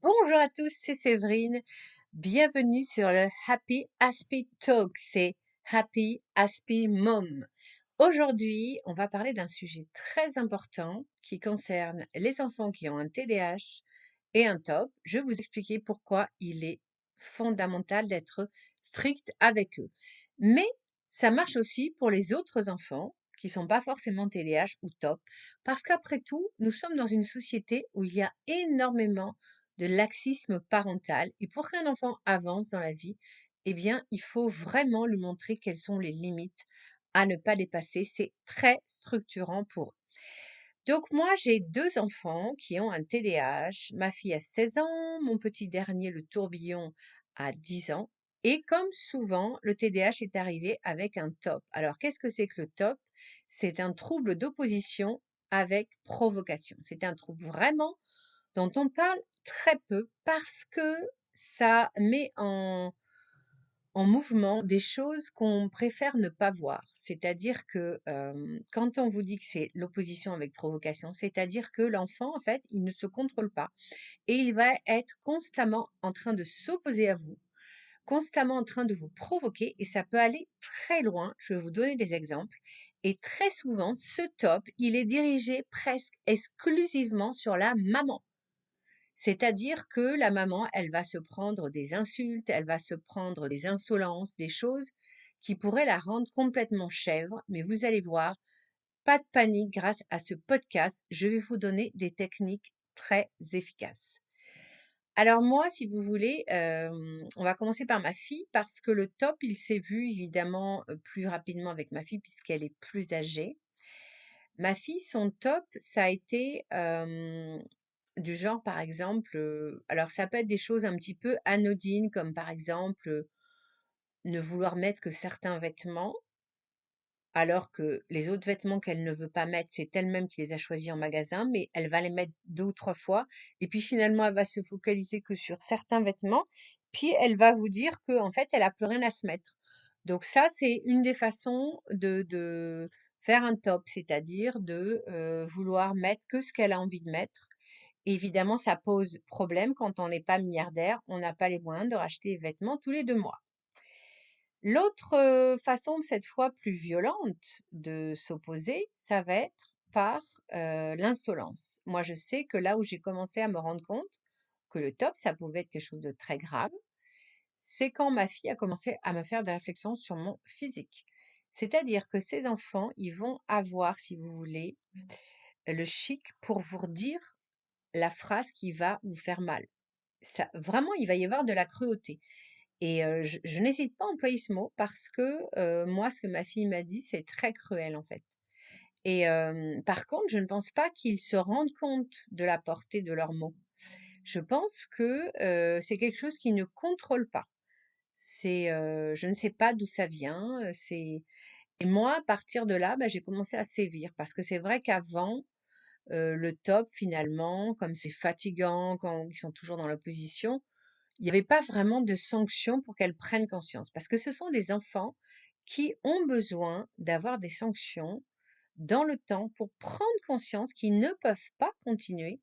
Bonjour à tous, c'est Séverine. Bienvenue sur le Happy Aspie Talk. C'est Happy Aspie Mom. Aujourd'hui, on va parler d'un sujet très important qui concerne les enfants qui ont un TDAH et un TOP. Je vais vous expliquer pourquoi il est fondamental d'être strict avec eux. Mais ça marche aussi pour les autres enfants qui sont pas forcément TDAH ou TOP, parce qu'après tout, nous sommes dans une société où il y a énormément de laxisme parental. Et pour qu'un enfant avance dans la vie, eh bien, il faut vraiment lui montrer quelles sont les limites à ne pas dépasser. C'est très structurant pour eux. Donc moi, j'ai deux enfants qui ont un TDAH. Ma fille a 16 ans, mon petit dernier, le tourbillon, a 10 ans. Et comme souvent, le TDAH est arrivé avec un TOP. Alors, qu'est-ce que c'est que le TOP? C'est un trouble d'opposition avec provocation. C'est un trouble vraiment dont on parle très peu parce que ça met en mouvement des choses qu'on préfère ne pas voir. C'est-à-dire que quand on vous dit que c'est l'opposition avec provocation, c'est-à-dire que l'enfant, en fait, il ne se contrôle pas et il va être constamment en train de s'opposer à vous, constamment en train de vous provoquer et ça peut aller très loin. Je vais vous donner des exemples. Et très souvent, ce top, il est dirigé presque exclusivement sur la maman. C'est-à-dire que la maman, elle va se prendre des insultes, elle va se prendre des insolences, des choses qui pourraient la rendre complètement chèvre. Mais vous allez voir, pas de panique grâce à ce podcast. Je vais vous donner des techniques très efficaces. Alors moi, si vous voulez, on va commencer par ma fille parce que le top, il s'est vu évidemment plus rapidement avec ma fille puisqu'elle est plus âgée. Ma fille, son top, ça a été du genre, par exemple, alors ça peut être des choses un petit peu anodines, comme par exemple, ne vouloir mettre que certains vêtements, alors que les autres vêtements qu'elle ne veut pas mettre, c'est elle-même qui les a choisis en magasin, mais elle va les mettre 2 ou 3 fois et puis finalement, elle va se focaliser que sur certains vêtements, puis elle va vous dire que en fait, elle a plus rien à se mettre. Donc ça, c'est une des façons de faire un top, c'est-à-dire de, vouloir mettre que ce qu'elle a envie de mettre. Évidemment, ça pose problème quand on n'est pas milliardaire, on n'a pas les moyens de racheter des vêtements tous les 2 mois. L'autre, façon, cette fois plus violente de s'opposer, ça va être par, l'insolence. Moi, je sais que là où j'ai commencé à me rendre compte que le top, ça pouvait être quelque chose de très grave, c'est quand ma fille a commencé à me faire des réflexions sur mon physique. C'est-à-dire que ces enfants, ils vont avoir, si vous voulez, le chic pour vous redire la phrase qui va vous faire mal. Ça, vraiment, il va y avoir de la cruauté. Et je n'hésite pas à employer ce mot parce que moi, ce que ma fille m'a dit, c'est très cruel en fait. Et par contre, je ne pense pas qu'ils se rendent compte de la portée de leurs mots. Je pense que c'est quelque chose qu'ils ne contrôlent pas. Je ne sais pas d'où ça vient. Et moi, à partir de là, bah, j'ai commencé à sévir parce que c'est vrai qu'avant, le top, finalement, comme c'est fatigant quand ils sont toujours dans l'opposition, il n'y avait pas vraiment de sanctions pour qu'elles prennent conscience. Parce que ce sont des enfants qui ont besoin d'avoir des sanctions dans le temps pour prendre conscience qu'ils ne peuvent pas continuer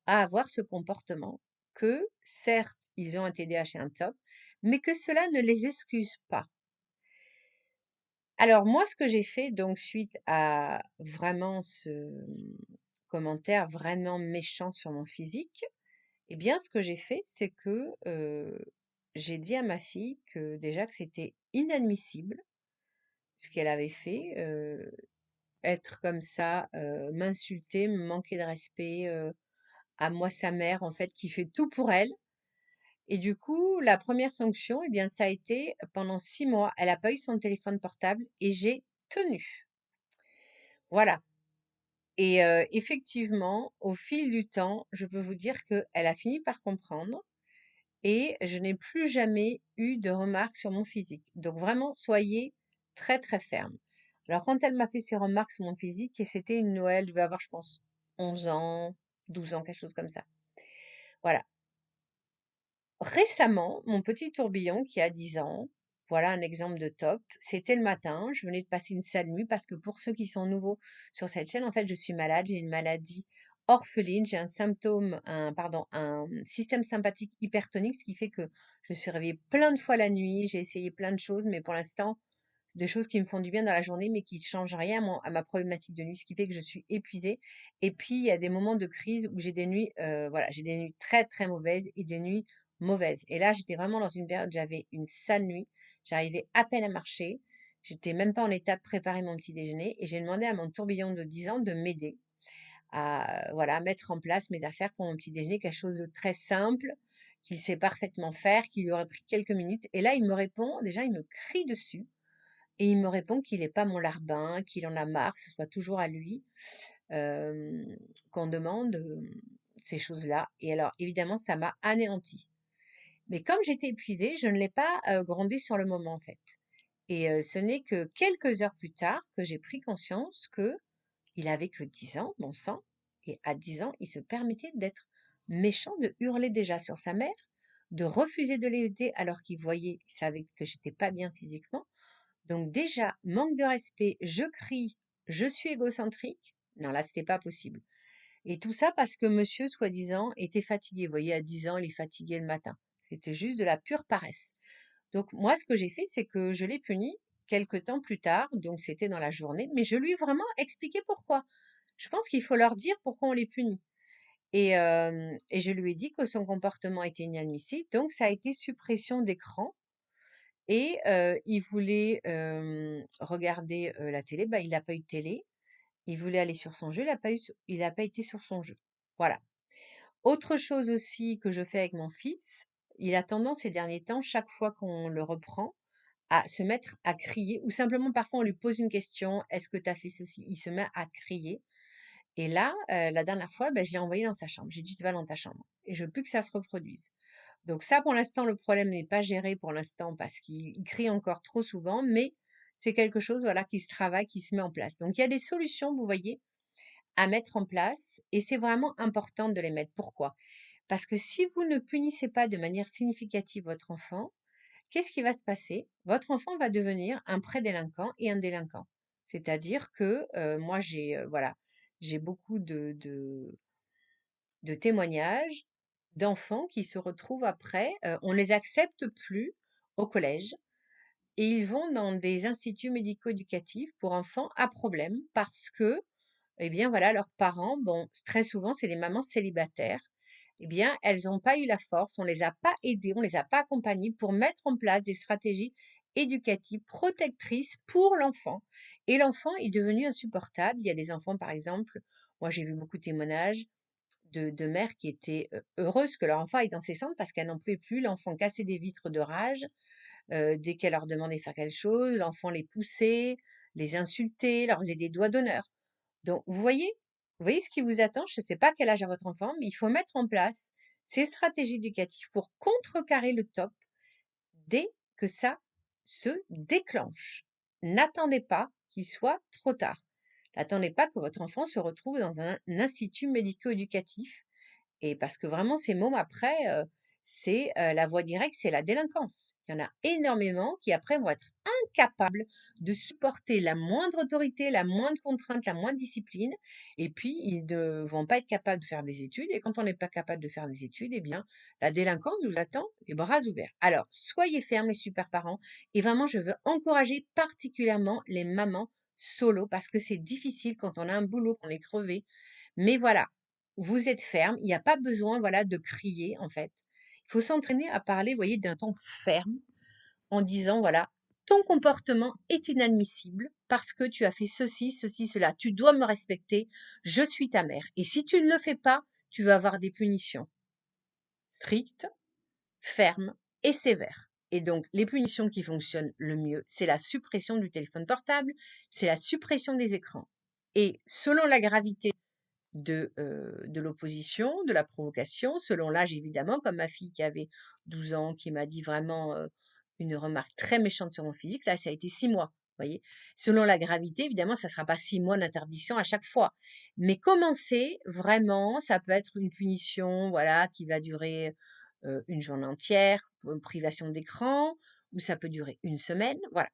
à avoir ce comportement, que certes, ils ont un TDAH et un TOP, mais que cela ne les excuse pas. Alors moi, ce que j'ai fait, donc suite à vraiment ce commentaire vraiment méchant sur mon physique, eh bien, ce que j'ai fait, c'est que j'ai dit à ma fille que déjà que c'était inadmissible ce qu'elle avait fait, être comme ça, m'insulter, me manquer de respect à moi, sa mère, en fait, qui fait tout pour elle. Et du coup, la première sanction, eh bien, ça a été pendant 6 mois, elle n'a pas eu son téléphone portable et j'ai tenu. Voilà. Et effectivement, au fil du temps, je peux vous dire qu'elle a fini par comprendre et je n'ai plus jamais eu de remarques sur mon physique. Donc vraiment, soyez très très ferme. Alors quand elle m'a fait ses remarques sur mon physique, et c'était une Noël, elle devait avoir, je pense, 11 ans, 12 ans, quelque chose comme ça. Voilà. Récemment, mon petit tourbillon qui a 10 ans, voilà un exemple de top. C'était le matin, je venais de passer une sale nuit parce que pour ceux qui sont nouveaux sur cette chaîne, en fait, je suis malade, j'ai une maladie orpheline, j'ai un symptôme, un système sympathique hypertonique, ce qui fait que je suis réveillée plein de fois la nuit, j'ai essayé plein de choses, mais pour l'instant, c'est des choses qui me font du bien dans la journée, mais qui ne changent rien à ma problématique de nuit, ce qui fait que je suis épuisée. Et puis, il y a des moments de crise où j'ai des nuits, voilà, j'ai des nuits très, très mauvaises et des nuits mauvaises. Et là, j'étais vraiment dans une période, j'avais une sale nuit, j'arrivais à peine à marcher, j'étais même pas en état de préparer mon petit déjeuner et j'ai demandé à mon tourbillon de 10 ans de m'aider à voilà, mettre en place mes affaires pour mon petit déjeuner, quelque chose de très simple, qu'il sait parfaitement faire, qui lui aurait pris quelques minutes. Et là, il me répond, déjà, il me crie dessus et il me répond qu'il n'est pas mon larbin, qu'il en a marre, que ce soit toujours à lui, euh, qu'on demande ces choses-là. Et alors, évidemment, ça m'a anéanti. Mais comme j'étais épuisée, je ne l'ai pas grondé sur le moment, en fait. Et ce n'est que quelques heures plus tard que j'ai pris conscience que il avait que 10 ans, bon sang, et à 10 ans, il se permettait d'être méchant, de hurler déjà sur sa mère, de refuser de l'aider alors il savait que j'étais pas bien physiquement. Donc déjà, manque de respect, je crie, je suis égocentrique. Non, là, c'était pas possible. Et tout ça parce que monsieur, soi-disant, était fatigué. Vous voyez, à 10 ans, il est fatigué le matin. C'était juste de la pure paresse. Donc moi, ce que j'ai fait, c'est que je l'ai puni quelque temps plus tard, donc c'était dans la journée, mais je lui ai vraiment expliqué pourquoi. Je pense qu'il faut leur dire pourquoi on les punit. Et je lui ai dit que son comportement était inadmissible, donc ça a été suppression d'écran. Et il voulait regarder la télé, bah, il n'a pas eu de télé. Il voulait aller sur son jeu, il n'a pas été sur son jeu. Voilà. Autre chose aussi que je fais avec mon fils, il a tendance ces derniers temps, chaque fois qu'on le reprend, à se mettre à crier ou simplement parfois on lui pose une question: «Est-ce que tu as fait ceci?» Il se met à crier et là, la dernière fois, bah, je l'ai envoyé dans sa chambre. J'ai dit: «Tu vas dans ta chambre» et je veux plus que ça se reproduise. Donc ça, pour l'instant, le problème n'est pas géré pour l'instant parce qu'il crie encore trop souvent, mais c'est quelque chose, voilà, qui se travaille, qui se met en place. Donc il y a des solutions, vous voyez, à mettre en place et c'est vraiment important de les mettre. Pourquoi? Parce que si vous ne punissez pas de manière significative votre enfant, qu'est-ce qui va se passer? Votre enfant va devenir un prédélinquant et un délinquant. C'est-à-dire que moi, voilà, j'ai beaucoup de témoignages d'enfants qui se retrouvent après, on les accepte plus au collège et ils vont dans des instituts médico-éducatifs pour enfants à problème parce que, eh bien voilà, leurs parents, bon, très souvent, c'est des mamans célibataires, eh bien, elles n'ont pas eu la force, on les a pas aidées, on les a pas accompagnées pour mettre en place des stratégies éducatives protectrices pour l'enfant. Et l'enfant est devenu insupportable. Il y a des enfants, par exemple, moi j'ai vu beaucoup de témoignages de mères qui étaient heureuses que leur enfant aille dans ces centres parce qu'elles n'en pouvaient plus. L'enfant cassait des vitres de rage dès qu'elle leur demandait de faire quelque chose. L'enfant les poussait, les insultait, leur faisait des doigts d'honneur. Donc, vous voyez ce qui vous attend. Je ne sais pas quel âge a votre enfant, mais il faut mettre en place ces stratégies éducatives pour contrecarrer le top dès que ça se déclenche. N'attendez pas qu'il soit trop tard. N'attendez pas que votre enfant se retrouve dans un institut médico-éducatif et parce que vraiment ces mômes après, c'est, la voie directe, c'est la délinquance. Il y en a énormément qui après vont être incapables de supporter la moindre autorité, la moindre contrainte, la moindre discipline et puis ils ne vont pas être capables de faire des études et quand on n'est pas capable de faire des études, eh bien, la délinquance nous attend les bras ouverts. Alors, soyez fermes les super parents et vraiment je veux encourager particulièrement les mamans solo parce que c'est difficile quand on a un boulot, qu'on est crevé. Mais voilà, vous êtes ferme, il n'y a pas besoin, voilà, de crier, en fait. Il faut s'entraîner à parler, vous voyez, d'un ton ferme en disant, voilà, ton comportement est inadmissible parce que tu as fait ceci, ceci, cela. Tu dois me respecter, je suis ta mère. Et si tu ne le fais pas, tu vas avoir des punitions strictes, fermes et sévères. Et donc, les punitions qui fonctionnent le mieux, c'est la suppression du téléphone portable, c'est la suppression des écrans. Et selon la gravité de l'opposition, de la provocation, selon l'âge évidemment, comme ma fille qui avait 12 ans, qui m'a dit vraiment une remarque très méchante sur mon physique, là ça a été 6 mois, vous voyez. Selon la gravité, évidemment, ça ne sera pas 6 mois d'interdiction à chaque fois. Mais commencer, vraiment, ça peut être une punition, voilà, qui va durer une journée entière, une privation d'écran, ou ça peut durer une semaine, voilà.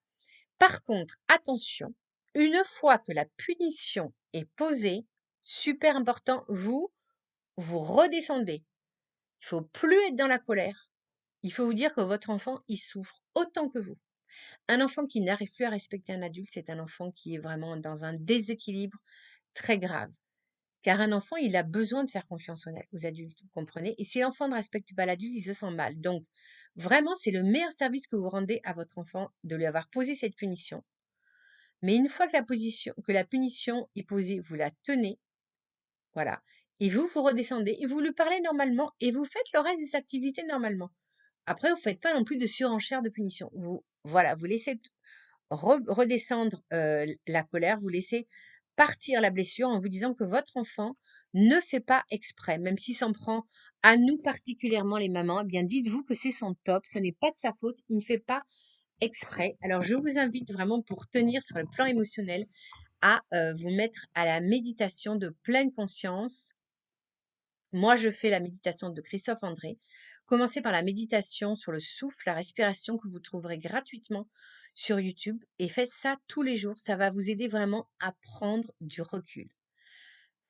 Par contre, attention, une fois que la punition est posée, super important, vous redescendez. Il faut plus être dans la colère. Il faut vous dire que votre enfant, il souffre autant que vous. Un enfant qui n'arrive plus à respecter un adulte, c'est un enfant qui est vraiment dans un déséquilibre très grave. Car un enfant, il a besoin de faire confiance aux adultes, vous comprenez? Et si l'enfant ne respecte pas l'adulte, il se sent mal. Donc, vraiment, c'est le meilleur service que vous rendez à votre enfant de lui avoir posé cette punition. Mais une fois que la punition est posée, vous la tenez, voilà. Et vous redescendez et vous lui parlez normalement et vous faites le reste des activités normalement. Après, vous ne faites pas non plus de surenchère de punition. Voilà, vous laissez redescendre la colère, vous laissez partir la blessure en vous disant que votre enfant ne fait pas exprès, même s'il s'en prend à nous particulièrement les mamans, eh bien dites-vous que c'est son top, ce n'est pas de sa faute, il ne fait pas exprès. Alors je vous invite vraiment pour tenir sur le plan émotionnel à vous mettre à la méditation de pleine conscience. Moi, je fais la méditation de Christophe André. Commencez par la méditation sur le souffle, la respiration que vous trouverez gratuitement sur YouTube et faites ça tous les jours. Ça va vous aider vraiment à prendre du recul.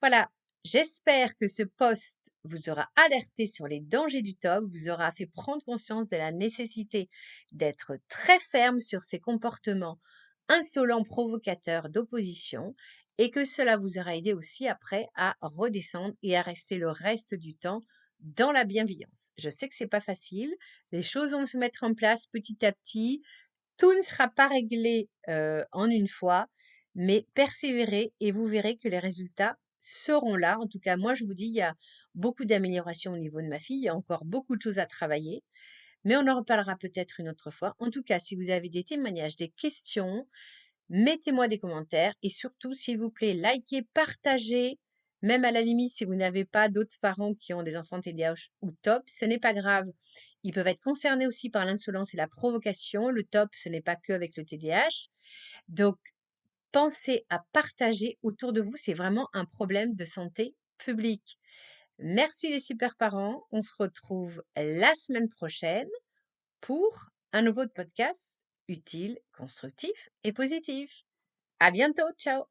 Voilà, j'espère que ce post vous aura alerté sur les dangers du top, vous aura fait prendre conscience de la nécessité d'être très ferme sur ces comportements insolents, provocateurs d'opposition et que cela vous aura aidé aussi après à redescendre et à rester le reste du temps dans la bienveillance. Je sais que c'est pas facile, les choses vont se mettre en place petit à petit, tout ne sera pas réglé en une fois, mais persévérez et vous verrez que les résultats seront là. En tout cas, moi, je vous dis, il y a beaucoup d'améliorations au niveau de ma fille. Il y a encore beaucoup de choses à travailler, mais on en reparlera peut-être une autre fois. En tout cas, si vous avez des témoignages, des questions, mettez-moi des commentaires et surtout, s'il vous plaît, likez, partagez. Même à la limite, si vous n'avez pas d'autres parents qui ont des enfants TDAH ou TOP, ce n'est pas grave. Ils peuvent être concernés aussi par l'insolence et la provocation. Le TOP, ce n'est pas que avec le TDAH. Donc, pensez à partager autour de vous. C'est vraiment un problème de santé publique. Merci les super parents. On se retrouve la semaine prochaine pour un nouveau podcast utile, constructif et positif. À bientôt. Ciao.